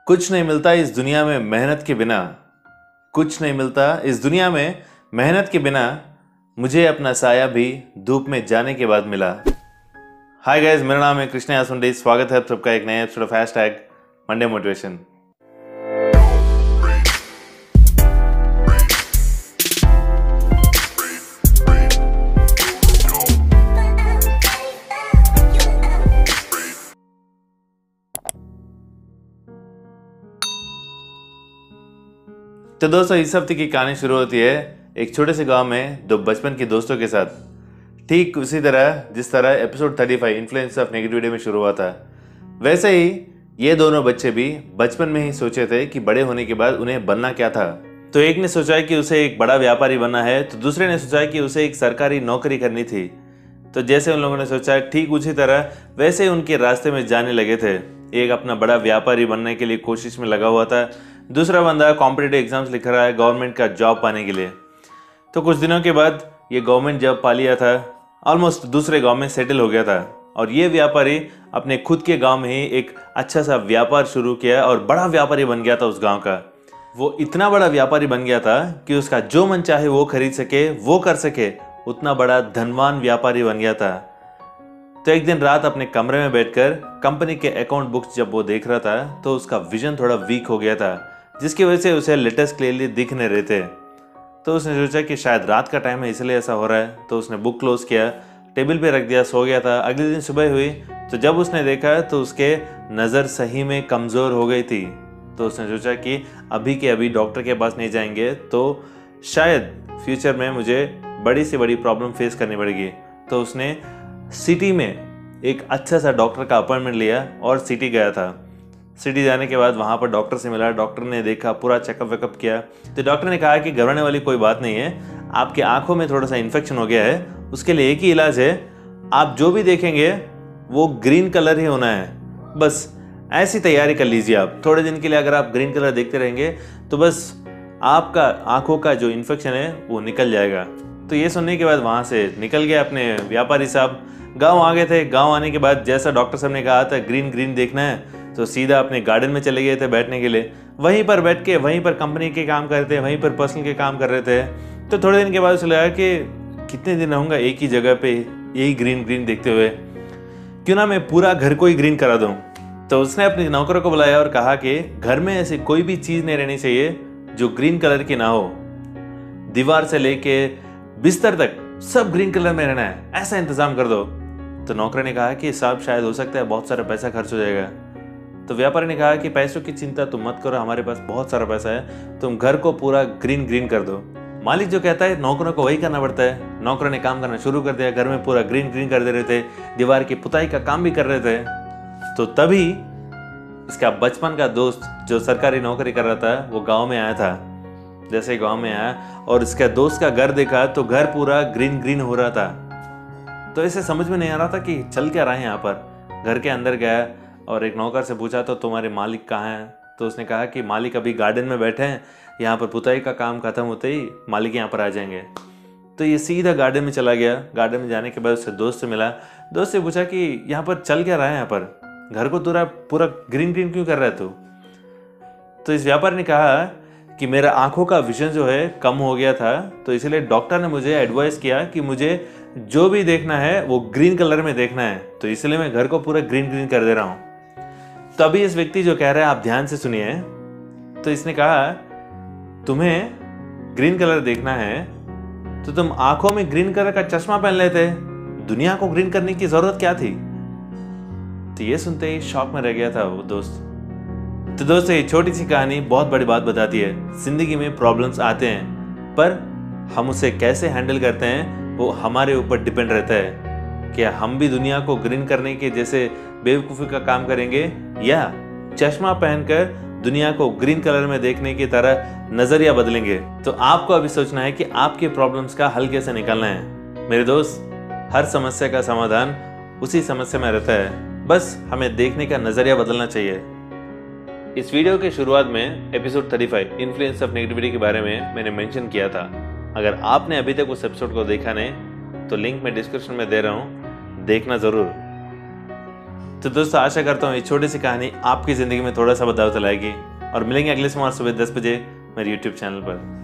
कुछ नहीं मिलता इस दुनिया में मेहनत के बिना। कुछ नहीं मिलता इस दुनिया में मेहनत के बिना। मुझे अपना साया भी धूप में जाने के बाद मिला। हाय गाइस, मेरा नाम है कृष्ण आसुंडे। स्वागत है आप सबका एक नए एपिसोड ऑफ #मंडे मोटिवेशन। तो दोस्तों, इस हफ्ते की कहानी शुरू होती है एक छोटे से गांव में दो बचपन के दोस्तों के साथ। ठीक उसी तरह जिस तरह एपिसोड 35 इन्फ्लुएंस ऑफ नेगेटिविटी में शुरू हुआ था, वैसे ही ये दोनों बच्चे भी बचपन में ही सोचे थे कि बड़े होने के बाद उन्हें बनना क्या था। तो एक ने सोचा कि उसे एक बड़ा व्यापारी बनना है, तो दूसरे ने सोचा कि उसे एक सरकारी नौकरी करनी थी। तो जैसे उन लोगों ने सोचा, ठीक उसी तरह वैसे उनके रास्ते में जाने लगे थे। एक अपना बड़ा व्यापारी बनने के लिए कोशिश में लगा हुआ था, दूसरा बंदा कॉम्पिटिटिव एग्जाम्स लिख रहा है गवर्नमेंट का जॉब पाने के लिए। तो कुछ दिनों के बाद ये गवर्नमेंट जॉब पा लिया था, ऑलमोस्ट दूसरे गांव में सेटल हो गया था। और ये व्यापारी अपने खुद के गांव में ही एक अच्छा सा व्यापार शुरू किया और बड़ा व्यापारी बन गया था उस गांव का। वो इतना बड़ा व्यापारी बन गया था कि उसका जो मन चाहे वो खरीद सके, वो कर सके, उतना बड़ा धनवान व्यापारी बन गया था। तो एक दिन रात अपने कमरे में बैठकर कंपनी के अकाउंट बुक्स जब वो देख रहा था, तो उसका विजन थोड़ा वीक हो गया था, जिसकी वजह से उसे लेटर्स क्लियरली दिख नहीं रहे थे। तो उसने सोचा कि शायद रात का टाइम है इसलिए ऐसा हो रहा है। तो उसने बुक क्लोज किया, टेबल पे रख दिया, सो गया था। अगले दिन सुबह हुई तो जब उसने देखा तो उसके नज़र सही में कमज़ोर हो गई थी। तो उसने सोचा कि अभी के अभी डॉक्टर के पास नहीं जाएंगे तो शायद फ्यूचर में मुझे बड़ी से बड़ी प्रॉब्लम फेस करनी पड़ेगी। तो उसने सिटी में एक अच्छा सा डॉक्टर का अपॉइंटमेंट लिया और सिटी गया था। सिटी जाने के बाद वहाँ पर डॉक्टर से मिला। डॉक्टर ने देखा, पूरा चेकअप वेकअप किया। तो डॉक्टर ने कहा कि घबराने वाली कोई बात नहीं है, आपके आंखों में थोड़ा सा इन्फेक्शन हो गया है, उसके लिए एक ही इलाज है, आप जो भी देखेंगे वो ग्रीन कलर ही होना है। बस ऐसी तैयारी कर लीजिए। आप थोड़े दिन के लिए अगर आप ग्रीन कलर देखते रहेंगे तो बस आपका आंखों का जो इन्फेक्शन है वो निकल जाएगा। तो ये सुनने के बाद वहाँ से निकल गए अपने व्यापारी साहब। गाँव आ गए थे। गाँव आने के बाद जैसा डॉक्टर साहब ने कहा था ग्रीन ग्रीन देखना है, तो सीधा अपने गार्डन में चले गए थे बैठने के लिए। वहीं पर बैठ के वहीं पर कंपनी के काम कर रहे थे, वहीं पर पर्सनल के काम कर रहे थे। तो थोड़े दिन के बाद उसे लगा कि कितने दिन रहूँगा एक ही जगह पे यही ग्रीन ग्रीन देखते हुए, क्यों ना मैं पूरा घर को ही ग्रीन करा दूँ। तो उसने अपने नौकरों को बुलाया और कहा कि घर में ऐसी कोई भी चीज़ नहीं रहनी चाहिए जो ग्रीन कलर की ना हो। दीवार से लेके बिस्तर तक सब ग्रीन कलर में रहना है, ऐसा इंतजाम कर दो। तो नौकर ने कहा कि साहब शायद हो सकता है बहुत सारा पैसा खर्च हो जाएगा। तो व्यापारी ने कहा कि पैसों की चिंता तुम मत करो, हमारे पास बहुत सारा पैसा है, तुम घर को पूरा ग्रीन ग्रीन कर दो। मालिक जो कहता है नौकरों को वही करना पड़ता है। नौकरों ने काम करना शुरू कर दिया, घर में पूरा ग्रीन ग्रीन कर दे रहे थे, दीवार की पुताई का काम भी कर रहे थे। तो तभी इसका बचपन का दोस्त जो सरकारी नौकरी कर रहा था वो गाँव में आया था। जैसे गाँव में आया और इसका दोस्त का घर देखा तो घर पूरा ग्रीन ग्रीन हो रहा था। तो इसे समझ में नहीं आ रहा था कि चल क्या रहा है यहाँ पर। घर के अंदर गया और एक नौकर से पूछा तो तुम्हारे मालिक कहाँ हैं? तो उसने कहा कि मालिक अभी गार्डन में बैठे हैं, यहाँ पर पुताई का काम खत्म होते ही मालिक यहाँ पर आ जाएंगे। तो ये सीधा गार्डन में चला गया। गार्डन में जाने के बाद उससे दोस्त से मिला। दोस्त से पूछा कि यहाँ पर चल क्या रहा है, यहाँ पर घर को पूरा ग्रीन ग्रीन क्यों कर रहा है तू? तो इस व्यापारी ने कहा कि मेरा आंखों का विजन जो है कम हो गया था, तो इसलिए डॉक्टर ने मुझे एडवाइस किया कि मुझे जो भी देखना है वो ग्रीन कलर में देखना है, तो इसलिए मैं घर को पूरा ग्रीन ग्रीन कर दे रहा हूँ। तभी इस व्यक्ति जो कह रहा है आप ध्यान से सुनिए। तो इसने कहा तुम्हें ग्रीन कलर देखना है तो तुम आंखों में ग्रीन कलर का चश्मा पहन लेते, दुनिया को ग्रीन करने की जरूरत क्या थी? तो ये सुनते ही शॉक में रह गया था वो दोस्त। तो दोस्तों, ये छोटी सी कहानी बहुत बड़ी बात बताती है। जिंदगी में प्रॉब्लम्स आते हैं, पर हम उसे कैसे हैंडल करते हैं वो हमारे ऊपर डिपेंड रहता है। क्या हम भी दुनिया को ग्रीन करने के जैसे बेवकूफ़ी का काम करेंगे, या चश्मा पहनकर दुनिया को ग्रीन कलर में देखने की तरह नज़रिया बदलेंगे? तो आपको अभी सोचना है कि आपके प्रॉब्लम्स का हल कैसे निकालना है। मेरे दोस्त, हर समस्या का समाधान उसी समस्या में रहता है, बस हमें देखने का नज़रिया बदलना चाहिए। इस वीडियो के शुरुआत में एपिसोड 35 इन्फ्लुएंस ऑफ नेगेटिविटी के बारे में मैंने मेंशन किया था। अगर आपने अभी तक उस एपिसोड को देखा नहीं तो लिंक मैं डिस्क्रिप्शन में दे रहा हूँ, देखना ज़रूर। तो दोस्तों आशा करता हूँ ये छोटी सी कहानी आपकी ज़िंदगी में थोड़ा सा बदलाव लाएगी और मिलेंगे अगले सोमवार सुबह 10 बजे मेरे YouTube चैनल पर।